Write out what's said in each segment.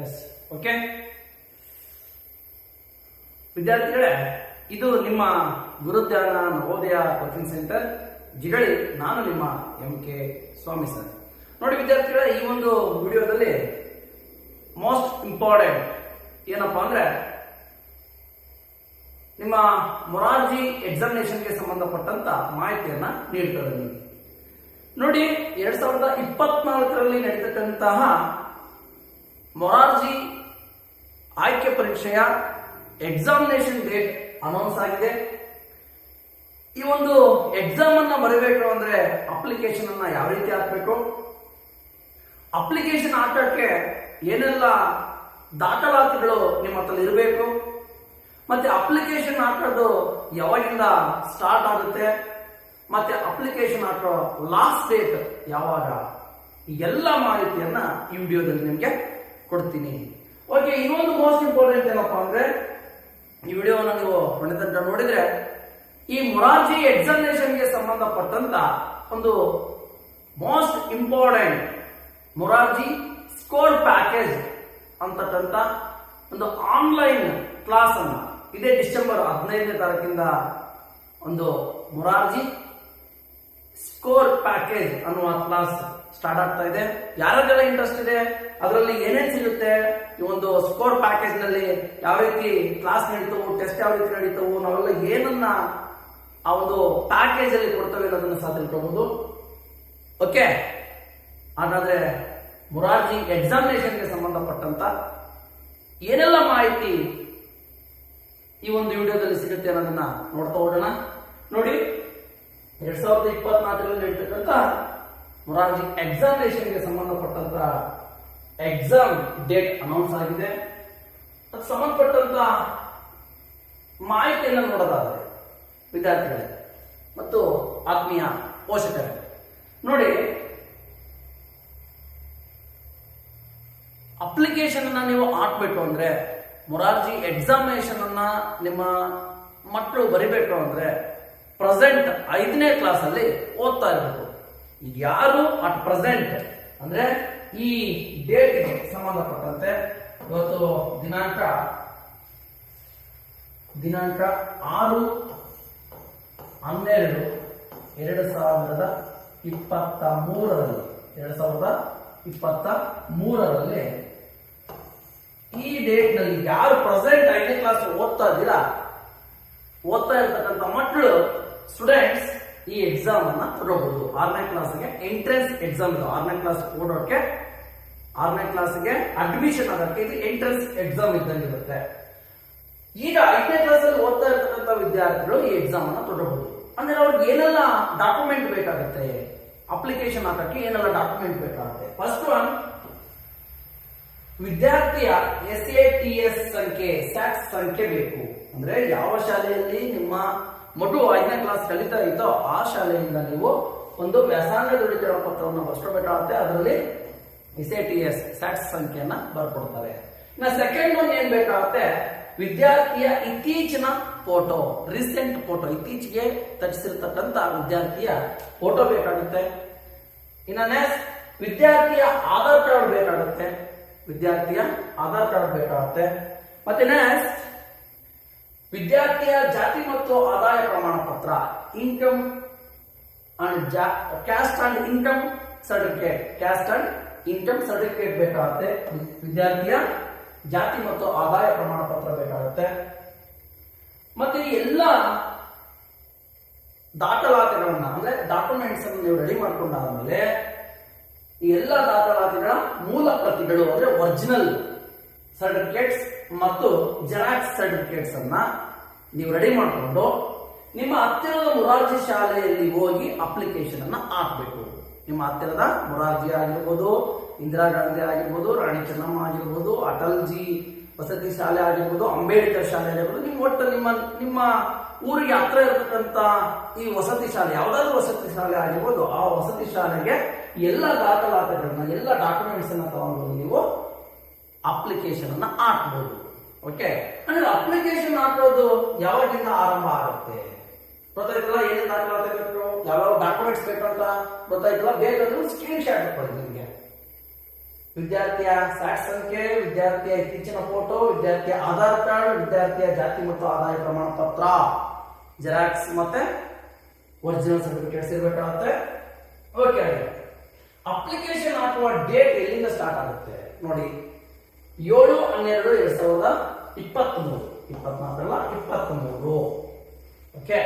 Yes okay ವಿದ್ಯಾರ್ಥಿಗಳೇ, ಇದು ನಿಮ್ಮ ಗುರುಧ್ಯಾನ ನವೋದಯ ಕೋಚಿಂಗ್ ಸೆಂಟರ್ ಜಿಗಳಿ. ನಾನು ನಿಮ್ಮ MK ಸ್ವಾಮಿ ಸರ್. ನೋಡಿ ವಿದ್ಯಾರ್ಥಿಗಳೇ, ಈ ಒಂದು ವಿಡಿಯೋದಲ್ಲಿ ಮೋಸ್ಟ್ ಇಂಪಾರ್ಟೆಂಟ್ ಏನಪ್ಪಾ ಅಂದ್ರೆ ನಿಮ್ಮ ಮೊರಾರ್ಜಿ ಎಕ್ಸಾಮಿನೇಷನ್ಗೆ ಸಂಬಂಧಪಟ್ಟಂತ ಮಾಹಿತಿಯನ್ನ ನೀಡ್ತಾ ಇದ್ದೀನಿ. ನೋಡಿ, 2024ರಲ್ಲಿ ನಡೆತಕ್ಕಂತಹ ಮೊರಾರ್ಜಿ ಆಯ್ಕೆ ಪರೀಕ್ಷೆಯ ಎಕ್ಸಾಮಿನೇಷನ್ ಡೇಟ್ ಅನೌನ್ಸ್ ಆಗಿದೆ. ಈ ಒಂದು ಎಕ್ಸಾಮ್ ಅನ್ನ ಬರೀಬೇಕು ಅಂದ್ರೆ ಅಪ್ಲಿಕೇಶನ್ ಅನ್ನ ಯಾವ ರೀತಿ ಹಾಕಬೇಕು, ಅಪ್ಲಿಕೇಶನ್ ಹಾಕಕ್ಕೆ ಏನೆಲ್ಲ ದಾಖಲಾತಿಗಳು ನಿಮ್ಮ ಹತ್ರ ಇರಬೇಕು, ಮತ್ತೆ ಅಪ್ಲಿಕೇಶನ್ ಹಾಕೋದು ಯಾವಾಗಿಂದ ಸ್ಟಾರ್ಟ್ ಆಗುತ್ತೆ, ಮತ್ತೆ ಅಪ್ಲಿಕೇಶನ್ ಹಾಕೋ ಲಾಸ್ಟ್ ಡೇಟ್ ಯಾವಾಗ, ಎಲ್ಲ ಮಾಹಿತಿಯನ್ನ ಈ ವಿಡಿಯೋದಲ್ಲಿ ನಿಮಗೆ ಕೊಡ್ತೀನಿ. ಓಕೆ, ಇನ್ನೊಂದು ಮೋಸ್ಟ್ ಇಂಪಾರ್ಟೆಂಟ್ ಏನಪ್ಪಾ ಅಂದ್ರೆ ಈ ವಿಡಿಯೋನ ನೀವು ತನಕ ನೋಡಿದ್ರೆ ಈ ಮೊರಾರ್ಜಿ ಎಕ್ಸಾಮಿನೇಷನ್ಗೆ ಸಂಬಂಧಪಟ್ಟಂತ ಒಂದು most important Morarji score package ಅಂತಕ್ಕಂಥ ಒಂದು ಆನ್ಲೈನ್ ಕ್ಲಾಸ್ ಅನ್ನ ಇದೇ ಡಿಸೆಂಬರ್ 15ನೇ ತಾರೀಕಿಂದ ಒಂದು ಮೊರಾರ್ಜಿ ಸ್ಕೋರ್ ಪ್ಯಾಕೇಜ್ ಅನ್ನುವ ಕ್ಲಾಸ್ ಸ್ಟಾರ್ಟ್ ಆಗ್ತಾ ಇದೆ. ಯಾರಿಗೆಲ್ಲ ಇಂಟ್ರೆಸ್ಟ್ ಇದೆ, ಅದರಲ್ಲಿ ಏನೇನು ಸಿಗುತ್ತೆ, ಈ ಒಂದು ಸ್ಕೋರ್ ಪ್ಯಾಕೇಜ್ ನಲ್ಲಿ ಯಾವ ರೀತಿ ಕ್ಲಾಸ್ ನಡೀತವು, ಟೆಸ್ಟ್ ಯಾವ ರೀತಿ ನಡೀತವು, ನಾವೆಲ್ಲ ಏನನ್ನ ಆ ಒಂದು ಪ್ಯಾಕೇಜ್ ಅಲ್ಲಿ ಕೊಡ್ತೇವೆ ಅನ್ನೋದನ್ನ ಸಹ ತಿಳ್ಕೋಬಹುದು. ಓಕೆ, ಹಾಗಾದ್ರೆ ಮೊರಾರ್ಜಿ ಎಕ್ಸಾಮಿನೇಷನ್ಗೆ ಸಂಬಂಧಪಟ್ಟಂತ ಏನೆಲ್ಲ ಮಾಹಿತಿ ಈ ಒಂದು ವಿಡಿಯೋದಲ್ಲಿ ಸಿಗುತ್ತೆ ಅನ್ನೋದನ್ನ ನೋಡ್ತಾ ಹೋಗೋಣ. ನೋಡಿ, 2024ರಲ್ಲಿ ನಡೀತಕ್ಕಂಥ ಮೊರಾರ್ಜಿ ಎಕ್ಸಾಮಿನೇಷನ್ಗೆ ಸಂಬಂಧಪಟ್ಟಂತ ಎಕ್ಸಾಮ್ ಡೇಟ್ ಅನೌನ್ಸ್ ಆಗಿದೆ. ಅದಕ್ಕೆ ಸಂಬಂಧಪಟ್ಟಂತ ಮಾಹಿತಿಯನ್ನು ನೋಡೋದಾದ್ರೆ ವಿದ್ಯಾರ್ಥಿಗಳೇ ಮತ್ತು ಆತ್ಮೀಯ ಪೋಷಕರೇ, ನೋಡಿ, ಅಪ್ಲಿಕೇಶನ್ ಅನ್ನ ನೀವು ಹಾಕ್ಬೇಕು ಅಂದ್ರೆ, ಮೊರಾರ್ಜಿ ಎಕ್ಸಾಮಿನೇಷನ್ ಅನ್ನ ನಿಮ್ಮ ಮಕ್ಕಳು ಬರಿಬೇಕು ಅಂದ್ರೆ ಪ್ರೆಸೆಂಟ್ 5ನೇ ಕ್ಲಾಸ್ ಅಲ್ಲಿ ಓದ್ತಾ ಇರಬೇಕು. ಯಾರು ಅಟ್ ಪ್ರೆಸೆಂಟ್ ಅಂದ್ರೆ ಈ ಡೇಟ್ಗೆ ಸಂಬಂಧಪಟ್ಟಂತೆ ಇವತ್ತು ದಿನಾಂಕ 6/12/2023ರಲ್ಲಿ ಈ ಡೇಟ್ ನಲ್ಲಿ ಯಾರು ಪ್ರೆಸೆಂಟ್ 5ನೇ ಕ್ಲಾಸ್ ಓದ್ತಾ ಇರ್ತಕ್ಕಂಥ ಮಕ್ಕಳು ಸ್ಟೂಡೆಂಟ್ಸ್ ಈ ಎಕ್ಸಾಮ್ ಅನ್ನ ತಗೋಬಹುದು. 6ನೇ ಕ್ಲಾಸ್ಗೆ ಎಂಟ್ರೆನ್ಸ್ ಎಕ್ಸಾಮ್ ಇದು. 6ನೇ ಕ್ಲಾಸ್ ಓಡೋಕೆ, 6ನೇ ಕ್ಲಾಸ್ಗೆ ಅಡ್ಮಿಷನ್ ಆಗೋಕ್ಕೆ ಇದು ಎಂಟ್ರೆನ್ಸ್ ಎಕ್ಸಾಮ್ ಇದ್ದಂಗಿರುತ್ತೆ. ಈಗ 5ನೇ ಕ್ಲಾಸ್ ಅಲ್ಲಿ ಓದ್ತಾ ಇರ್ತಕ್ಕಂಥ ವಿದ್ಯಾರ್ಥಿಗಳು ಈ ಎಕ್ಸಾಮ್ ಅನ್ನ ತಗೋಬಹುದು. ಅಂದ್ರೆ ಅವ್ರಿಗೆ ಏನೆಲ್ಲ ಡಾಕ್ಯುಮೆಂಟ್ ಬೇಕಾಗುತ್ತೆ, ಅಪ್ಲಿಕೇಶನ್ ಹಾಕಕ್ಕೆ ಏನೆಲ್ಲ ಡಾಕ್ಯುಮೆಂಟ್ ಬೇಕಾಗುತ್ತೆ. ಫಸ್ಟ್ ಒನ್, ವಿದ್ಯಾರ್ಥಿಯ SATS ಸಂಖ್ಯೆ, ಸ್ಯಾಟ್ಸ್ ಸಂಖ್ಯೆ ಬೇಕು. ಅಂದ್ರೆ ಯಾವ ಶಾಲೆಯಲ್ಲಿ ನಿಮ್ಮ ಮಗು 5ನೇ ಕ್ಲಾಸ್ ಕಲಿತಾ ಇತ್ತೋ ಆ ಶಾಲೆಯಿಂದ ನೀವು ಒಂದು ವ್ಯಾಸಂಗ ದೃಢೀಕರಣ ಪತ್ರವನ್ನು ಬರ್ಸ್ಕೋಬೇಕಾಗುತ್ತೆ. ಅದರಲ್ಲಿ SATS ಸ್ಯಾಟ್ಸ್ ಸಂಖ್ಯೆಯನ್ನ ಬರ್ಕೊಡ್ತಾರೆ. ಇನ್ನು ಸೆಕೆಂಡ್ ಒನ್ ಏನ್ ಬೇಕಾಗುತ್ತೆ, ವಿದ್ಯಾರ್ಥಿಯ ಇತ್ತೀಚಿನ ಫೋಟೋ, ರೀಸೆಂಟ್ ಫೋಟೋ, ಇತ್ತೀಚೆಗೆ ತೆಗೆಸಿರ್ತಕ್ಕಂಥ ವಿದ್ಯಾರ್ಥಿಯ ಫೋಟೋ ಬೇಕಾಗುತ್ತೆ. ಇನ್ನು ನೆಕ್ಸ್ಟ್, ವಿದ್ಯಾರ್ಥಿಯ ಆಧಾರ್ ಕಾರ್ಡ್ ಬೇಕಾಗುತ್ತೆ. ಮತ್ತೆ ನೆಕ್ಸ್ಟ್, ವಿದ್ಯಾರ್ಥಿಯ ಜಾತಿ ಮತ್ತು ಆದಾಯ ಪ್ರಮಾಣ ಪತ್ರ, income and caste and income certificate ಬೇಕಾಗುತ್ತೆ. ವಿದ್ಯಾರ್ಥಿಯ ಜಾತಿ ಮತ್ತು ಆದಾಯ ಪ್ರಮಾಣ ಪತ್ರ ಬೇಕಾಗುತ್ತೆ. ಮತ್ತೆ ಈ ಎಲ್ಲ ದಾಖಲಾತಿಗಳನ್ನ ಅಂದ್ರೆ ಡಾಕ್ಯುಮೆಂಟ್ಸ್ ಅನ್ನು ನೀವು ರೆಡಿ ಮಾಡ್ಕೊಂಡಾದ್ಮೇಲೆ ಈ ಎಲ್ಲ ದಾಖಲಾತಿಗಳ ಮೂಲ ಪ್ರತಿಗಳು ಅಂದ್ರೆ ಒರಿಜಿನಲ್ ಸರ್ಟಿಫಿಕೇಟ್ಸ್ ಮತ್ತು ಜೆರಾಕ್ಸ್ ಸರ್ಟಿಫಿಕೇಟ್ಸ್ ಅನ್ನ ನೀವು ರೆಡಿ ಮಾಡಿಕೊಂಡು ನಿಮ್ಮ ಹತ್ತಿರದ ಮೊರಾರ್ಜಿ ಶಾಲೆಯಲ್ಲಿ ಹೋಗಿ ಅಪ್ಲಿಕೇಶನ್ ಅನ್ನ ಹಾಕಬೇಕು. ನಿಮ್ಮ ಹತ್ತಿರದ ಮೊರಾರ್ಜಿ ಆಗಿರ್ಬೋದು, ಇಂದಿರಾ ಗಾಂಧಿ ಆಗಿರ್ಬೋದು, ರಾಣಿ ಚೆನ್ನಮ್ಮ ಆಗಿರ್ಬೋದು, ಅಟಲ್ಜಿ ವಸತಿ ಶಾಲೆ ಆಗಿರ್ಬೋದು, ಅಂಬೇಡ್ಕರ್ ಶಾಲೆ ಆಗಿರ್ಬೋದು, ನಿಮ್ಮ ಒಟ್ಟು ನಿಮ್ಮ ಊರಿಗೆ ಹತ್ರ ಇರತಕ್ಕಂತ ಈ ವಸತಿ ಶಾಲೆ, ಯಾವ್ದಾದ್ರು ವಸತಿ ಶಾಲೆ ಆಗಿರ್ಬೋದು, ಆ ವಸತಿ ಶಾಲೆಗೆ ಎಲ್ಲ ದಾಖಲಾತಿಗಳನ್ನ, ಎಲ್ಲ ಡಾಕ್ಯುಮೆಂಟ್ಸ್ ಅನ್ನ ತಗೊಂಡು ನೀವು ಅಪ್ಲಿಕೇಶನ್ ಅನ್ನ ಹಾಕ್ಬೋದು. ಓಕೆ, ಅಂದ್ರೆ ಅಪ್ಲಿಕೇಶನ್ ಹಾಕೋದು ಯಾವಾಗಿಂದ ಆರಂಭ ಆಗುತ್ತೆ ಗೊತ್ತಾಯ್ತಲ್ಲ? ಏನೇನು ದಾಖಲಾತಿ ಬೇಕು, ಯಾವ ಡಾಕ್ಯುಮೆಂಟ್ಸ್ ಬೇಕಂತ ಗೊತ್ತಾಯ್ತಲ್ಲ? ಬೇಕಾದ್ರೂ ಸ್ಕ್ರೀನ್ ಶಾಟ್ ಕೊಡಿ ನಿಮಗೆ. ವಿದ್ಯಾರ್ಥಿಯ ಸ್ಯಾಟ್ ಸಂಖ್ಯೆ, ವಿದ್ಯಾರ್ಥಿಯ ಇತ್ತೀಚಿನ ಫೋಟೋ, ವಿದ್ಯಾರ್ಥಿಯ ಆಧಾರ್ ಕಾರ್ಡ್, ವಿದ್ಯಾರ್ಥಿಯ ಜಾತಿ ಮತ್ತು ಆದಾಯ ಪ್ರಮಾಣ ಪತ್ರ, ಜೆರಾಕ್ಸ್ ಮತ್ತೆ ಒರಿಜಿನಲ್ ಸರ್ಟಿಫಿಕೇಟ್ಸ್ ಇರಬೇಕಾಗುತ್ತೆ. ಓಕೆ, ಅಪ್ಲಿಕೇಶನ್ ಹಾಕುವ ಡೇಟ್ ಎಲ್ಲಿಂದ ಸ್ಟಾರ್ಟ್ ಆಗುತ್ತೆ ನೋಡಿ. 7/12/2023, 24 ಅಲ್ಲ 23. ಓಕೆ,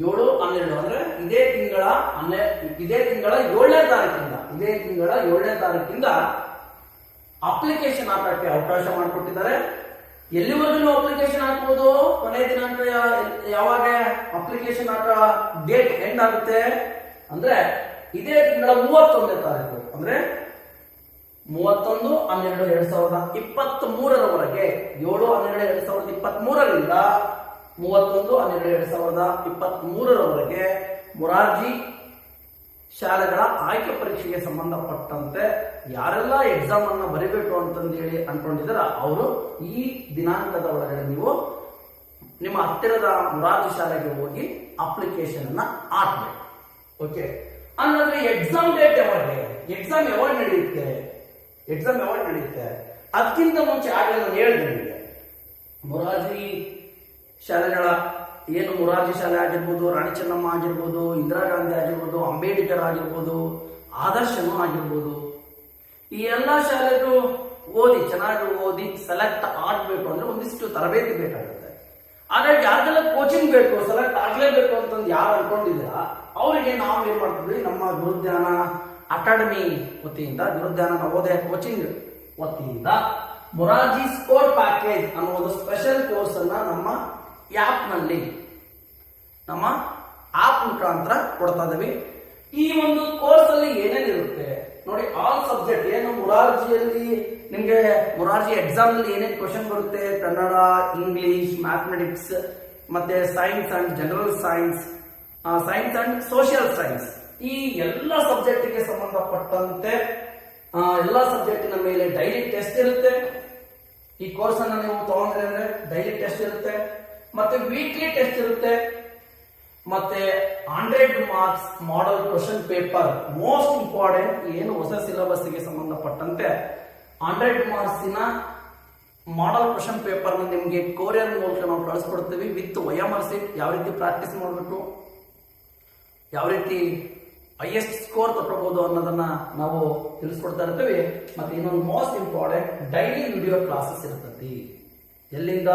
7/12 ಅಂದ್ರೆ ಇದೇ ತಿಂಗಳ 7ನೇ ತಾರೀಕಿಂದ ಅಪ್ಲಿಕೇಶನ್ ಹಾಕಕ್ಕೆ ಅವಕಾಶ ಮಾಡಿಕೊಟ್ಟಿದ್ದಾರೆ. ಎಲ್ಲಿವರೆಗೂ ಅಪ್ಲಿಕೇಶನ್ ಹಾಕಬಹುದು? ಕೊನೆಯ ದಿನಾಂಕ ಯಾವಾಗ ಅಪ್ಲಿಕೇಶನ್ ಹಾಕೋ ಡೇಟ್ ಎಂಡ್ ಆಗುತ್ತೆ ಅಂದ್ರೆ ಇದೇ ತಿಂಗಳ 31ನೇ ತಾರೀಕು, ಅಂದ್ರೆ 31/12/2023ರವರೆಗೆ, 7/12/2023ರಿಂದ 31/12/2023ರವರೆಗೆ ಮೊರಾರ್ಜಿ ಶಾಲೆಗಳ ಆಯ್ಕೆ ಪರೀಕ್ಷೆಗೆ ಸಂಬಂಧಪಟ್ಟಂತೆ ಯಾರೆಲ್ಲ ಎಕ್ಸಾಮ್ ಅನ್ನ ಬರೀಬೇಕು ಅಂತಂದು ಹೇಳಿ ಅನ್ಕೊಂಡಿದಾರ ಅವರು ಈ ದಿನಾಂಕದ ಒಳಗಡೆ ನೀವು ನಿಮ್ಮ ಹತ್ತಿರದ ಮೊರಾರ್ಜಿ ಶಾಲೆಗೆ ಹೋಗಿ ಅಪ್ಲಿಕೇಶನ್ ಅನ್ನ ಹಾಕಬೇಕು. ಓಕೆ, ಅಂದ್ರೆ ಎಕ್ಸಾಮ್ ಡೇಟ್ ಯಾವಾಗ, ಎಕ್ಸಾಮ್ ಯಾವಾಗ ನಡೆಯುತ್ತೆ ಅದಕ್ಕಿಂತ ಮುಂಚೆ ಆಗಲೇ ನಾನು ಹೇಳಿದೆ ನಿಮಗೆ, ಮೊರಾರ್ಜಿ ಶಾಲೆಗಳ ಏನು ಮೊರಾರ್ಜಿ ಶಾಲೆ ಆಗಿರ್ಬೋದು, ರಾಣಿ ಚೆನ್ನಮ್ಮ ಆಗಿರ್ಬೋದು, ಇಂದಿರಾ ಗಾಂಧಿ ಆಗಿರ್ಬೋದು, ಅಂಬೇಡ್ಕರ್ ಆಗಿರ್ಬೋದು, ಆದರ್ಶನೂ ಆಗಿರ್ಬೋದು, ಈ ಎಲ್ಲಾ ಶಾಲೆಗೂ ಚೆನ್ನಾಗಿ ಓದಿ ಸೆಲೆಕ್ಟ್ ಆಗ್ಬೇಕು ಅಂದ್ರೆ ಒಂದಿಷ್ಟು ತರಬೇತಿ ಬೇಕಾಗುತ್ತೆ. ಹಾಗಾಗಿ ಯಾರಿಗೆಲ್ಲ ಕೋಚಿಂಗ್ ಬೇಕು, ಸೆಲೆಕ್ಟ್ ಆಗ್ಲೇಬೇಕು ಅಂತಂದು ಯಾರು ಅನ್ಕೊಂಡಿದ್ದೀರ ಅವರಿಗೆ ನಾವು ಏನ್ ಮಾಡ್ತಿದ್ವಿ, ನಮ್ಮ ಗುರುಜ್ಞಾನ ಅಕಾಡೆಮಿ ವತಿಯಿಂದ, ಗುರುಜ್ಞಾನ ನವೋದಯ ಕೋಚಿಂಗ್ ವತಿಯಿಂದ ಮೊರಾರ್ಜಿ ಸ್ಕೋರ್ ಪ್ಯಾಕೇಜ್ ಅನ್ನೋ ಒಂದು ಸ್ಪೆಷಲ್ ಕೋರ್ಸ್ ಅನ್ನ ನಮ್ಮ ಆಪ್ ಮುಖಾಂತರ ಕೊಡ್ತಾ ಇದ್ದೀವಿ. ಈ ಒಂದು ಕೋರ್ಸ್ ಅಲ್ಲಿ ಏನೇನಿರುತ್ತೆ ನೋಡಿ, ಆಲ್ ಸಬ್ಜೆಕ್ಟ್ ಏನು ಮೊರಾರ್ಜಿಯಲ್ಲಿ ನಿಮ್ಗೆ ಮೊರಾರ್ಜಿ ಎಕ್ಸಾಮ್ ಅಲ್ಲಿ ಏನೇನು ಕ್ವಶನ್ ಬರುತ್ತೆ, ಕನ್ನಡ, ಇಂಗ್ಲಿಷ್, ಮ್ಯಾಥಮೆಟಿಕ್ಸ್, ಮತ್ತೆ science and general science, science and social science, ಈ ಎಲ್ಲ ಸಬ್ಜೆಕ್ಟ್ಗೆ ಸಂಬಂಧಪಟ್ಟಂತೆ ಎಲ್ಲ ಸಬ್ಜೆಕ್ಟಿನ ಮೇಲೆ ಡೈಲಿ ಟೆಸ್ಟ್ ಇರುತ್ತೆ. ಈ ಕೋರ್ಸ್ ಅನ್ನ ನೀವು ತಗೊಂಡ್ರೆ ಅಂದ್ರೆ ಡೈಲಿ ಟೆಸ್ಟ್ ಇರುತ್ತೆ, ಮತ್ತೆ ವೀಕ್ಲಿ ಟೆಸ್ಟ್ ಇರುತ್ತೆ, ಮತ್ತೆ 100 marks model question paper. Most important, ಏನು ಹೊಸ ಸಿಲೆಬಸ್ ಗೆ ಸಂಬಂಧಪಟ್ಟಂತೆ 100 ಮಾರ್ಕ್ಸಿನ ಮಾಡೆಲ್ ಕ್ವಶನ್ ಪೇಪರ್ ನಿಮಗೆ ಕೊರಿಯರ್ ಮೂಲಕ ನಾವು ಕಳಿಸ್ಕೊಡ್ತೀವಿ ವಿತ್ OMR ಶೀಟ್. ಯಾವ ರೀತಿ ಪ್ರಾಕ್ಟೀಸ್ ಮಾಡಬೇಕು, ಯಾವ ರೀತಿ ಹೈಯೆಸ್ಟ್ ಸ್ಕೋರ್ ತಗೋಬಹುದು ಅನ್ನೋದನ್ನ ನಾವು ತಿಳಿಸ್ಕೊಡ್ತಾ ಇರ್ತೀವಿ. ಮತ್ತೆ ಇನ್ನೊಂದು most important, daily video classes ಇರ್ತದೆ. ಎಲ್ಲಿಂದ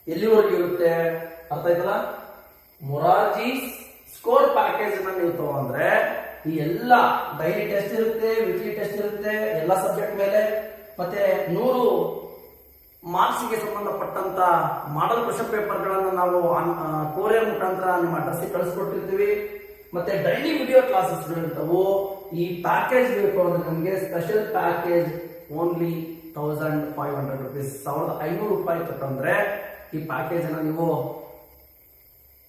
ಎಲ್ಲಿವರೆಗೂ ಇರುತ್ತೆ ಅರ್ಥ ಆಯ್ತಲ್ಲ? ಮೊರಾರ್ಜಿ ಸ್ಕೋರ್ ಪ್ಯಾಕೇಜ್ ಅನ್ನ ನೀವು ತಗೊಂಡ್ರೆ ಈ ಎಲ್ಲ ಡೈಲಿ ಟೆಸ್ಟ್ ಇರುತ್ತೆ, ವೀಕ್ಲಿ ಟೆಸ್ಟ್ ಇರುತ್ತೆ ಎಲ್ಲ ಸಬ್ಜೆಕ್ಟ್ ಮೇಲೆ, ಮತ್ತೆ 100 ಮಾರ್ಕ್ಸ್ಗೆ ಸಂಬಂಧಪಟ್ಟಂತ ಮಾಡೆಲ್ ಕ್ವಶನ್ ಪೇಪರ್ಗಳನ್ನು ನಾವು ಕೊರಿಯರ್ ಮುಖಾಂತರ ನಿಮ್ಮ ಅಡ್ರೆಸ್ಗೆ ಕಳಿಸ್ಕೊಟ್ಟಿರ್ತೀವಿ. ಮತ್ತೆ ಡೈಲಿ ವಿಡಿಯೋ ಕ್ಲಾಸಸ್ಗಳು ಇರ್ತವು. ಈ ಪ್ಯಾಕೇಜ್ ಬೇಕು ಅಂದ್ರೆ ನಮಗೆ ಸ್ಪೆಷಲ್ ಪ್ಯಾಕೇಜ್ ಓನ್ಲಿ 1500 rupees, 1500 ರೂಪಾಯಿ ತಗೊಂಡ್ರೆ ಈ ಪ್ಯಾಕೇಜ್ ಅನ್ನ ನೀವು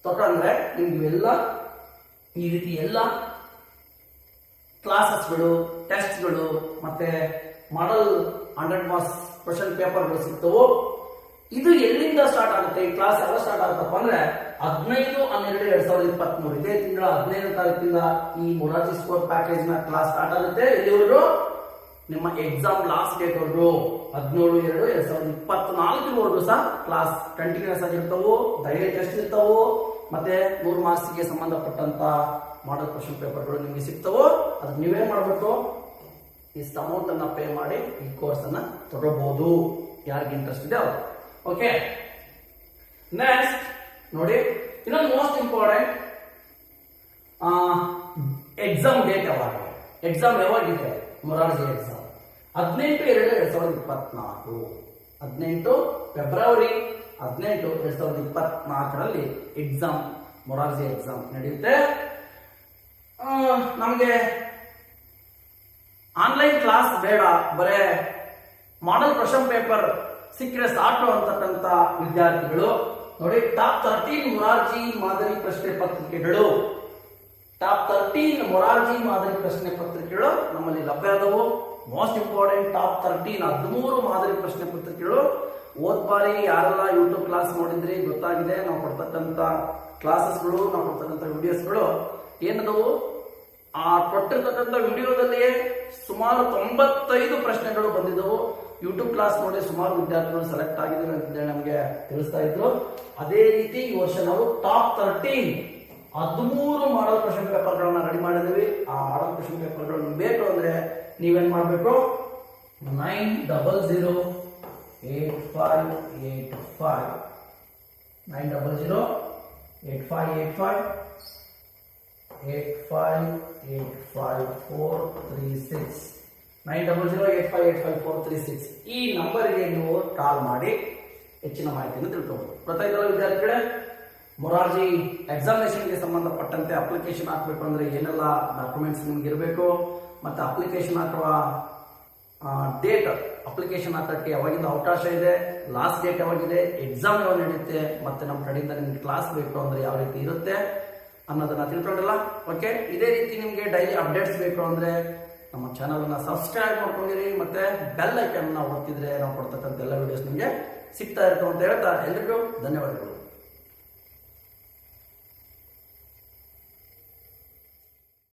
ತಗೊಂಡ್ರೆ ನಿಮ್ಗೆಲ್ಲ ಈ ರೀತಿ ಎಲ್ಲ ಕ್ಲಾಸಸ್ಗಳು, ಟೆಸ್ಟ್ಗಳು ಮತ್ತೆ ಮಾಡಲ್ 100 ಮಾರ್ಕ್ಸ್ ಕ್ವಶನ್ ಪೇಪರ್ಗಳು ಸಿಗ್ತವು. ಇದು ಎಲ್ಲಿಂದ ಸ್ಟಾರ್ಟ್ ಆಗುತ್ತೆ? ಈ ಕ್ಲಾಸ್ ಎಲ್ಲ ಸ್ಟಾರ್ಟ್ ಆಗುತ್ತಪ್ಪ ಅಂದ್ರೆ 15/12/2023 ಇದೇ ತಿಂಗಳ 15ನೇ ತಾರೀಕಿಂದ ಈ ಮೊರಾರ್ಜಿ ಸ್ಕೋರ್ ಪ್ಯಾಕೇಜ್ ನ ಕ್ಲಾಸ್ ಸ್ಟಾರ್ಟ್ ಆಗುತ್ತೆ. ಎಲ್ಲಿವರೆಗೂ? ನಿಮ್ಮ ಎಕ್ಸಾಮ್ ಲಾಸ್ಟ್ ಡೇಟ್ ವರೆಗೂ 17/2/2024 ಸಹ ಕ್ಲಾಸ್ ಕಂಟಿನ್ಯೂಸ್ ಆಗಿರ್ತಾವು, ಡೈಲಿ ಟೆಸ್ಟ್ ಇರ್ತಾವು, ಮತ್ತೆ 100 ಮಾರ್ಕ್ಸ್ಗೆ ಸಂಬಂಧಪಟ್ಟಂತ ಮಾಡಲ್ ಕ್ವಶನ್ ಪೇಪರ್ಗಳು ನಿಮಗೆ ಸಿಗ್ತಾವು. ಅದಕ್ಕೆ ನೀವೇನ್ ಮಾಡಬೇಕು, ಇಷ್ಟು ಅಮೌಂಟ್ ಅನ್ನ ಪೇ ಮಾಡಿ ಈ ಕೋರ್ಸ್ ಅನ್ನ ತಗೋಬಹುದು, ಯಾರಿಗೆ ಇಂಟ್ರೆಸ್ಟ್ ಇದೆ ಅವರು. ಓಕೆ, ನೆಕ್ಸ್ಟ್ ನೋಡಿ, ಇನ್ನೊಂದು ಮೋಸ್ಟ್ ಇಂಪಾರ್ಟೆಂಟ್, ಎಕ್ಸಾಮ್ ಡೇಟ್ ಯಾವಾಗ? ಎಕ್ಸಾಮ್ ಯಾವಾಗಿದೆ? ಮೊರಾರ್ಜಿ ಎಕ್ಸಾಮ್ 18/2/2024, 18 ಫೆಬ್ರವರಿ 2024ರಲ್ಲಿ ಎಕ್ಸಾಮ್, ಮೊರಾರ್ಜಿ ಎಕ್ಸಾಮ್ ನಡೆಯುತ್ತೆ. ನಮಗೆ ಆನ್ಲೈನ್ ಕ್ಲಾಸ್ ಬೇಡ, ಬರೇ ಮಾಡಲ್ ಕ್ವಶನ್ ಪೇಪರ್ ಸಿಕ್ಕರೆ ಸಾಕು ಅಂತಕ್ಕಂಥ ವಿದ್ಯಾರ್ಥಿಗಳು ನೋಡಿ, ಟಾಪ್ 13 ಮೊರಾರ್ಜಿ ಮಾದರಿ ಪ್ರಶ್ನೆ ಪತ್ರಿಕೆಗಳು, ಟಾಪ್ 13 ಮೊರಾರ್ಜಿ ಮಾದರಿ ಪ್ರಶ್ನೆ ಪತ್ರಿಕೆಗಳು ನಮ್ಮಲ್ಲಿ ಲಭ್ಯ ಆದವು. ಮೋಸ್ಟ್ ಇಂಪಾರ್ಟೆಂಟ್, ಟಾಪ್ 13 ಮಾದರಿ ಪ್ರಶ್ನೆ ಪತ್ರಿಕೆಗಳು. ಹೋದ್ ಬಾರಿ ಯಾರೆಲ್ಲ ಯೂಟ್ಯೂಬ್ ಕ್ಲಾಸ್ ನೋಡಿದ್ರಿ ಗೊತ್ತಾಗಿದೆ, ನಾವು ಕೊಡ್ತಕ್ಕಂಥ ಕ್ಲಾಸಸ್ಗಳು, ನಾವು ಕೊಡ್ತಕ್ಕಂಥ ವಿಡಿಯೋಸ್ಗಳು ಏನದವು, ಆ ಕೊಟ್ಟಿರ್ತಕ್ಕಂಥ ವಿಡಿಯೋದಲ್ಲಿಯೇ ಸುಮಾರು 95 ಪ್ರಶ್ನೆಗಳು ಬಂದಿದ್ದವು. ಯೂಟ್ಯೂಬ್ ಕ್ಲಾಸ್ ನೋಡಿ ಸುಮಾರು ವಿದ್ಯಾರ್ಥಿಗಳು ಸೆಲೆಕ್ಟ್ ಆಗಿದ್ದಾರೆ ಅಂತ ನಮಗೆ ತಿಳಿಸ್ತಾ ಇದ್ರು. ಅದೇ ರೀತಿ ಈ ವರ್ಷ ನಾವು ಟಾಪ್ 13 ಮಾಡಲ್ ಕ್ವಶನ್ ಪೇಪರ್ಗಳನ್ನ ರೆಡಿ ಮಾಡಿದ್ವಿ. ಆ ಮಾಡಲ್ ಕ್ವಶನ್ ಪೇಪರ್ಗಳು ಬೇಕು ಅಂದ್ರೆ ನೀವೇನ್ ಮಾಡ್ಬೇಕು, 90085858 9008585436 9008585436 ಈ ನಂಬರ್ಗೆ ನೀವು ಕಾಲ್ ಮಾಡಿ ಹೆಚ್ಚಿನ ಮಾಹಿತಿಯನ್ನು ತಿಳ್ಕೋಬಹುದು. ಗೊತ್ತಾಯ್ತಲ್ಲ ವಿದ್ಯಾರ್ಥಿಗಳೇ, ಮೊರಾರ್ಜಿ ಎಕ್ಸಾಮಿನೇಷನ್ಗೆ ಸಂಬಂಧಪಟ್ಟಂತೆ ಅಪ್ಲಿಕೇಶನ್ ಹಾಕಬೇಕು ಅಂದ್ರೆ ಏನೆಲ್ಲ ಡಾಕ್ಯುಮೆಂಟ್ಸ್ ನಿಮ್ಗೆ ಇರಬೇಕು, ಮತ್ತೆ ಅಪ್ಲಿಕೇಶನ್ ಹಾಕುವ ಡೇಟ್, ಅಪ್ಲಿಕೇಶನ್ ಹಾಕಕ್ಕೆ ಯಾವಾಗಿಂದ ಅವಕಾಶ ಇದೆ, ಲಾಸ್ಟ್ ಡೇಟ್ ಯಾವಾಗಿದೆ, ಎಕ್ಸಾಮ್ ಯಾವಾಗ ನಡೆಯುತ್ತೆ, ಮತ್ತೆ ನಮ್ಮ ಕಡೆಯಿಂದ ನಿಮ್ಗೆ ಕ್ಲಾಸ್ ಬೇಕು ಅಂದ್ರೆ ಯಾವ ರೀತಿ ಇರುತ್ತೆ ಅನ್ನೋದನ್ನ ತಿಳ್ಕೊಂಡಿಲ್ಲ. ಓಕೆ, ಇದೇ ರೀತಿ ನಿಮ್ಗೆ ಡೈಲಿ ಅಪ್ಡೇಟ್ಸ್ ಬೇಕು ಅಂದ್ರೆ ನಮ್ಮ ಚಾನಲ್ ಅನ್ನ ಸಬ್ಸ್ಕ್ರೈಬ್ ಮಾಡ್ಕೊಂಡಿರಿ, ಮತ್ತೆ ಬೆಲ್ ಐಕನ್ ಒತ್ತಿದ್ರೆ ನಾವು ಕೊಡ್ತಕ್ಕಂಥ ಎಲ್ಲ ವಿಡಿಯೋಸ್ ನಿಮಗೆ ಸಿಗ್ತಾ ಇರ್ತವೆ ಅಂತ ಹೇಳ್ತಾ ಎಲ್ರಿಗೂ ಧನ್ಯವಾದಗಳು.